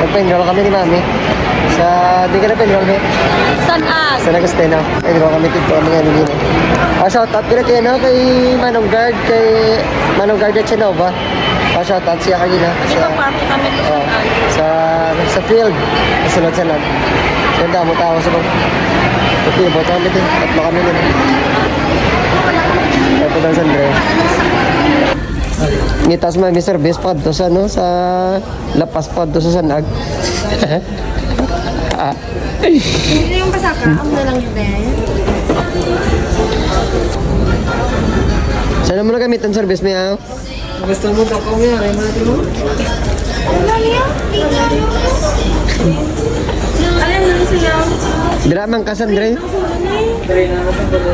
Nagpa-enroll kami ni Mami. Di ka na-enroll, Mami? San Ag? San Agustino. Enroll kami dito. Kami nga naging. Shout out pala kay, kay Manong Guard, at Chenova. Shout out siya kanina. Di ba party kami doon San Ag? Sa field. Sunod-sunod. Ganda mo tao sa bang. Okay, boto kami din. Tatlo kami din. Ito daw sa Andre. Ngitas mo, Mr. Best pa to sa, sa lapas pa to sa Sanag. Hindi yung pasaka, ang na lang din. Saan mo na gamitan service mo yan? Gusto mo ka ko yan, ay mga mo? Alam mo siya. Diramang ka, Sandre. Dali na ako sa balo.